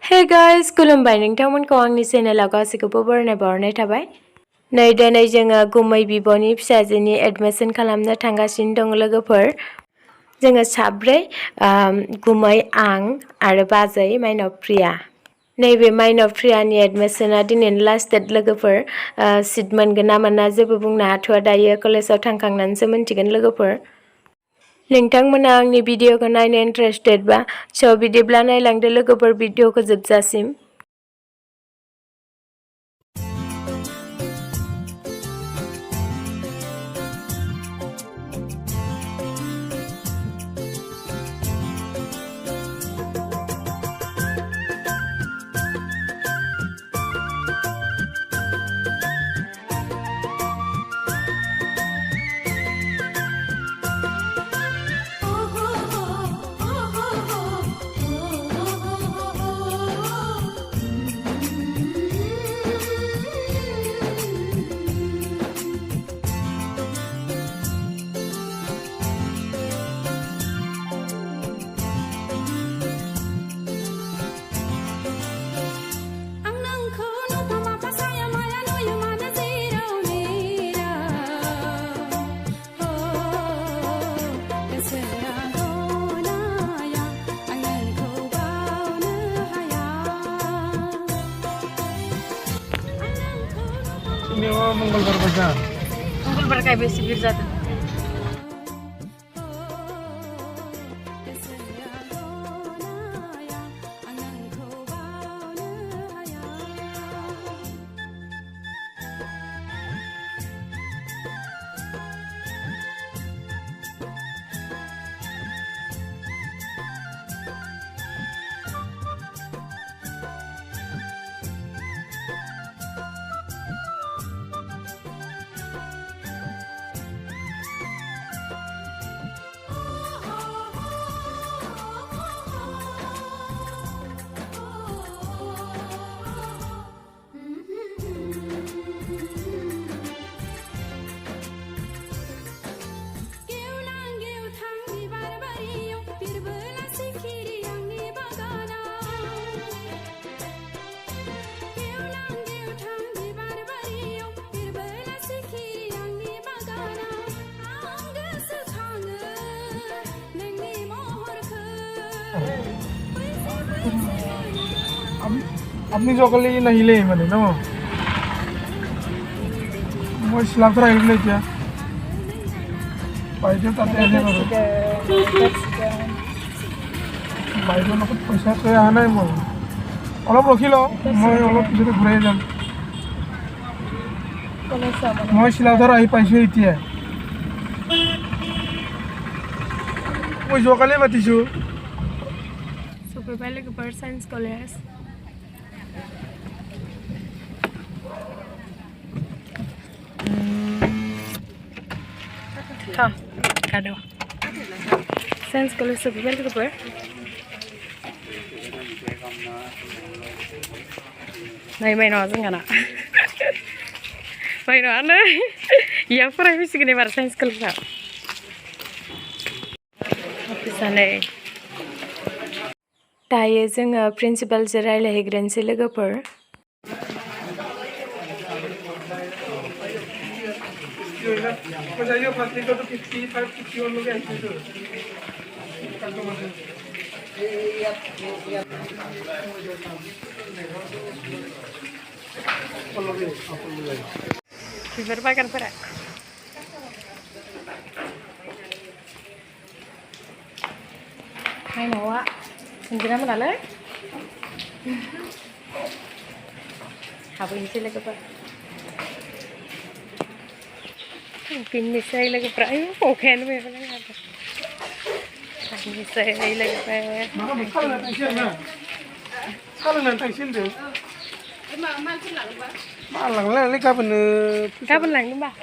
Hey guys, खुलुमबाय नोंथांमोनखौ आंनि चेनेलाव गासैखौबो बरायनाय थाबाय। नै दिनै जोङो गुमै बिब'नि फिसाजोनि एडमिशन खालामनो थांगासिनो दं लोगोफोर। जोङो साब्रै गुमै आं आरो बाजै माइनाव प्रिया। नैबे माइनाव प्रियानि एडमिशना दिनैनो लास्ट डेट लोगोफोर। सिट मोनगोन ना मोना जेबो बुंनो हाथ'आ दायो कलेजाव थांखांनानैसो मिन्थिगोन लोगोफोर। नोंथांमोना आंनि भिडिअखौ नायनो इन्टारेस्टेडबा स' बिदिब्ला नायलांदो लोगोफोर भिडिअखौ जोबजासिम। मंगलबार बाजार मंगलबार काय बेसी भीड़ जातं. আপনি সকালে নাহিলে মানে ন মই সিলাপাথাৰ আহিলে এতিয়া বাইদেউ তাতে আছে বাৰু বাইদেউৰ লগত পইচা থৈ অহা নাই মই অলপ ৰখি লওঁ মই অলপ পিছতে ঘূৰাই যাম মই সিলাপাথাৰ আহি পাইছোঁ এতিয়া মই যোৱাকালি মাতিছোঁ Superbalik ke Science College. Ha, kado. Science College superbalik ke per. Nay no asing kana. No ana. Ya pura bisa gini bar Science College. Sana. दायो जोङो प्रिन्सिपालजों रायज्लायहैग्रोनोसै लोगोफोर बिबार बागानफोरा माइनावा Sendiri mana le? Apa ini sih lagi pak? Pin saya lagi pak, oke nih memang apa? Pin saya lagi pak. Kalau nanti sih deh. Malang lah, lagi Kapan lagi mbak?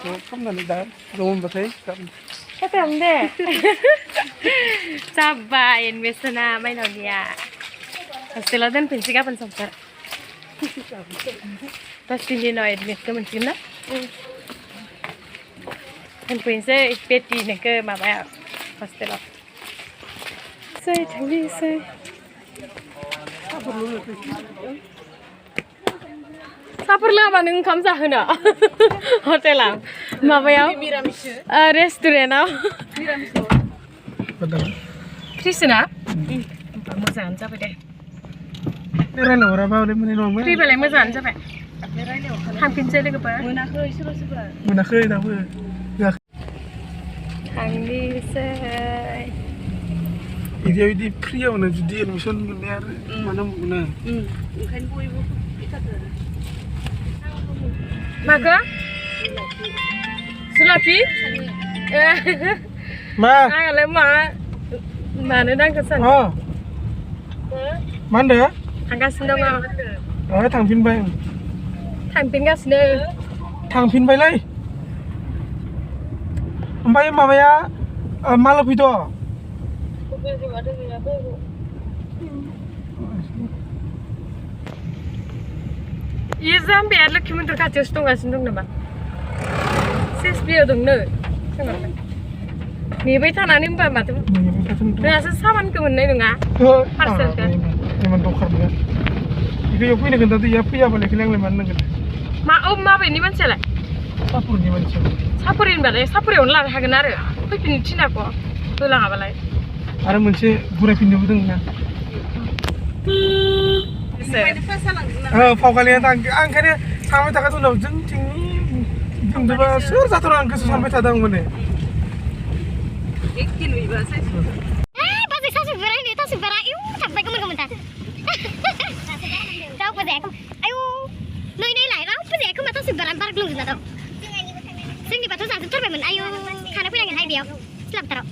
Kapan nanti dah, belum betul kapan. Kapan deh? Sabar, investna main dia. Setelah dan pensi kapan sampai? Pasti dia no invest mungkin na? Kan pensi peti nih ke mama pasti lah. Saya cari saya. साफोर लोङाबा नों ओंखाम जाहोनो हटेलाव माबायाव रेस्टुरेन्टाव फ्रिसना मोजाङानो जाबाय दे फ्रिबालाय मोजाङानो जाबाय थांफिनसै लोगोफोर मोनाखै दाबो थांनोसै बिदियाव बिदि फ्रियावनो जुदि एडमिसन मोननाय आरो मानो मोनो ओंखायनो बयबो फैथारदों माखो जुलाफि मा आंलाय मानो नांगौ सानो मा होनदों थांगासिनो दङ थांफिनबाय थांफिनगासिनो थांफिनबायलै ओमफ्राय माबाया माला फैद' Iya sampai lagi mentor kacau setengah sendung nama. Sesbio dong ne. Nih bayi tanah nih mbak matu. Nggak sesaman kemenai dong ah. Parcel kan. Ini mentok kerja. Itu yang punya kan tadi ya punya balik yang leman kan. Ma ini mana sih lah? Sapur nih mana sih? Sapurin balai, sapurin lah hagen ada. Kau pindah Cina kok. Tuh lah balai. Ada mana gurih pindah betul nggak? Kalian angkanya sampai tak tuh loh jengking coba sur satu orang ke sampai tadang mana pasti saya sebenarnya ini tas sebenarnya sampai komentar tahu apa deh ayo lo ini lah apa deh aku mata sebenarnya park lu gitu tau sing di batu satu turun ayo karena punya yang hai dia selap taruh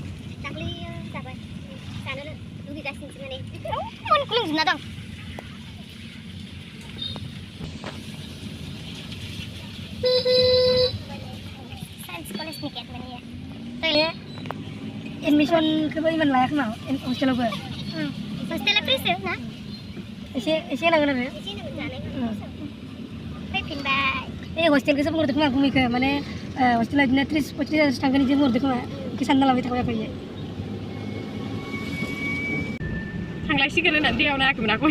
tak beli sabar sana lu dikasih cuma nih mau kulung gitu tau sekolah sedikit mana ya? Admission ke mana layak mau? Hostel apa? Hostel apa sih? Nah? Isi lah kan? Isi nak jalan. Baik pindah. Hostel ke sebuah dekma kumi ke mana? Hostel aja netris, pocah setengah ni jemur dekma. Kisan dalam itu apa ya? Hanglai sih kalau nanti aku nak kemana aku?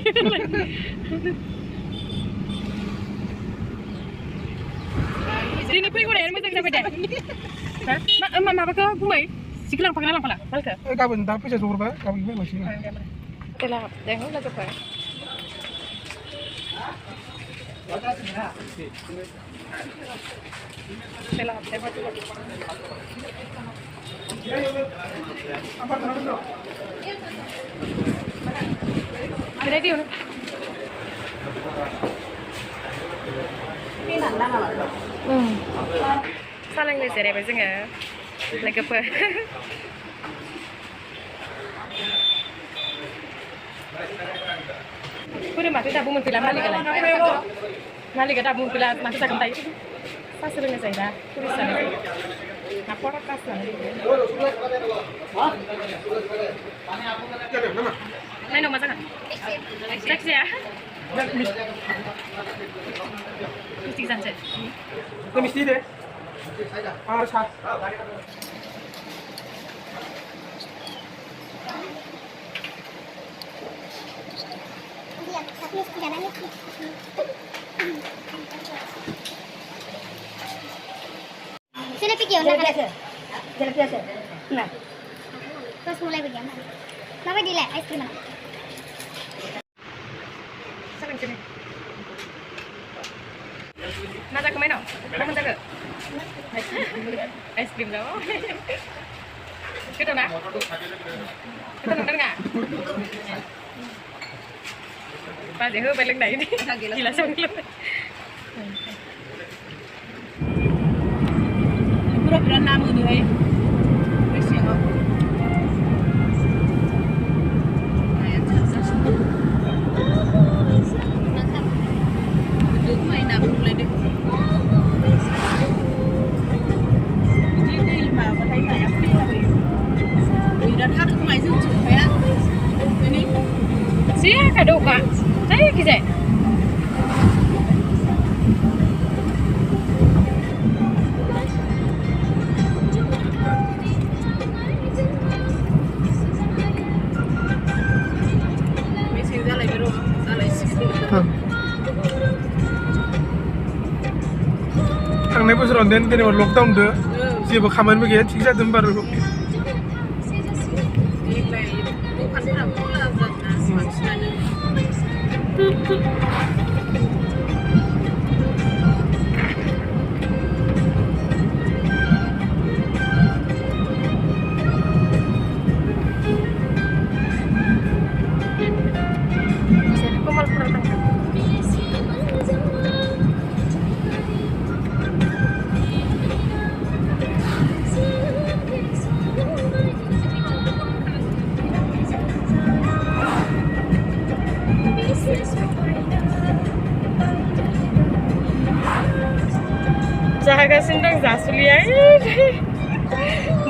Ini pergi mana? Ini macam apa deh? Apa kau kumai? Sikilang pakai lang pala, palka. Kapan tapi saya suruh pak, kapan ini masih. Telah, jangan lagi apa. Telah, ready uno. Salang ni sere ba singa lagi apa Kudu mati tak bumun pilam mali kada bumun pilam mati tak kentai pasal ni saya dah kudu sana apa orang pasal Main nama sana taxi ya mesti sunset Mesti deh. Harus hak. Sudah pergi orang biasa. Jalan biasa. Nah. Terus mulai bagaimana? Mama di es krim mana? Salam sini. Nak ke mana? Kamu jaga. Es krim dah. Kita nak? Kita nak dengar? Pas dia balik naik ni. Gila sanggup. Pura-pura nama tu hai. Mesti apa? Ayat sasa. Duduk main nak mulai deh. Siapa kado kak? Saya kisah. Mesti dah lagi baru, dah lagi. थांनाय बोसोराव जेनेबा लकडाउनदो जेबो खामानिबो गैया थिग जादों बारु देग्लाय दखानफोराबो खुला जादोंना बांसिनानो जागासिनो दं जासुलिया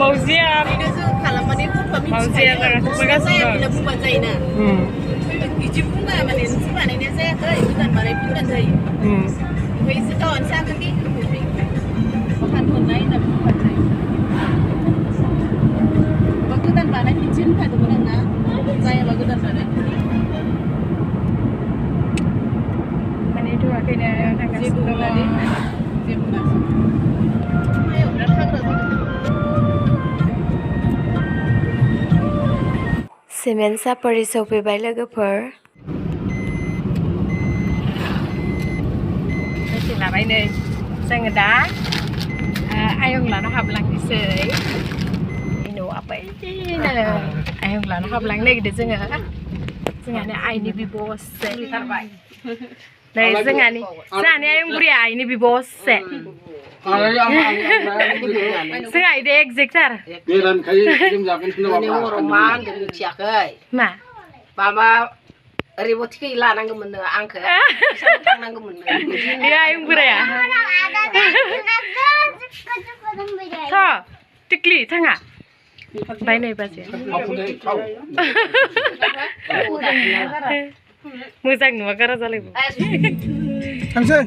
मावजिया जों खालामनानै गथ'आ मावजिया जागासिनो दं बुंबानो जायोना बिदि बुङा माने नोंसोर बानायनाया जायाखै गोदान बानायफिनबानो जायो ओमफ्राय एसे गावानो जागोन दे दखान मोननाय होनना बुंबानो जायो गोदान बानायफिनसै होनखादोंमोन आं ना जायाबा गोदान बानायफिनसै माने थुवाखैनो जेबो नङा दे जेबो नङा मायाव बिराद हाग्रा जादों सिमेन्ट सापरि सफैबाय लोगोफोर दसे लाबाय नै जोङो दा आयंलानो हाबलांनोसै न'आ बैनो आयंलानो हाबलांनो नागिरदों जोंहानि आइनि बिब'सो नै जोंहानि आयं बुरिया आइनि बिब'सो जोंहा इदे एक्जेक्टार मा होनगोन मिथियाखै मा माबा ओरैबायदि लानांगौमोन नो आंखौ थांनांगौमोन बे आयं बुराया थ' टिक्लि थाङा बाय नै बाजै मोजां नुवा गारा जालायबो थांसै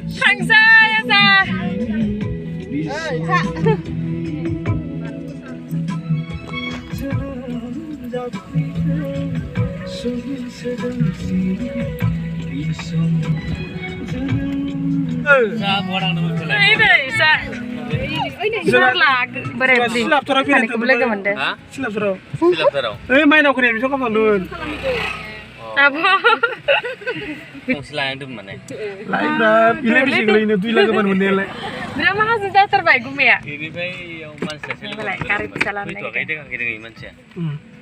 आजा लोगो मोनदों सिलापथाराव माइनावखौ एडमिसन खालामदोंमोन आब' गंसे लानांदोंमोन माने लाइब्रा बिलाइ बेसे गोलैनो 2 लाख गाहाम मोननायालाय बिराद माहाजोन जाथारबाय गुमाया बेनिफ्राय इयाव मानसियासो लोगो गारि फिसा लानो फैथ'वाखै देखाखै दोङो मानसिया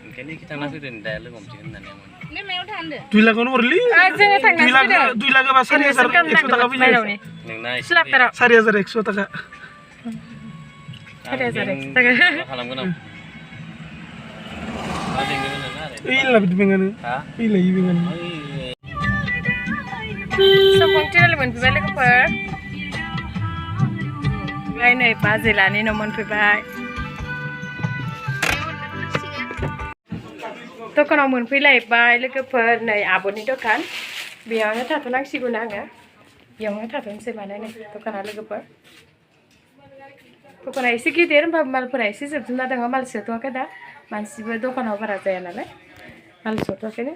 ओंखायनो एखे थांना फैदों दा लोगो हमसिगोन होननानै नों मायाव थांदो 2 लाखआवनो हरलै जोङो थांनानै 2 लाख बा 4,100 थाखा फैयो नोंना सिलापथाराव 4,100 थाखा 4,100 थाखा खालामगोन आं मा देंगोन ना ओइला बिदि बेंगानो ओइला इ बेंगानो सम्पंथिनालि मोनफैबाय लोगोफोर ओमफ्राय नै बाजै लानि न' मोनफैबाय दखानाव मोनफैलायबाय लोगोफोर नै आब'नि दखान बेयावनो थाथ'नांसिगोन आङो बेयावनो थाथ'नोसै माने नै दखाना लोगोफोर दखाना एसे गिदिर होमबाबो मालफोरा एसे जोबजोबना दङ माल सोथ'वाखै दा मानसिबो दखानाव बारा जाया नालाय माल सोथ'वाखैनो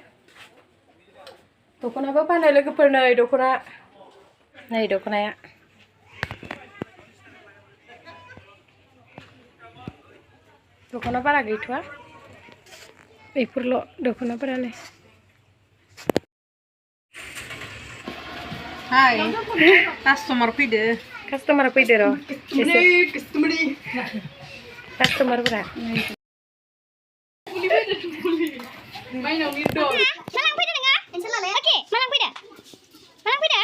दख'नाबो फानो लोगोफोर नै दख'नाया दख'ना बारा गैथ'आ बेफोरल' दख'नाफोरालाय हाय कास्टमार फैदो र' एसे कास्टमारफोरा मालां फैदो नोङो? ओनसोल लालाय अके मालां फैदो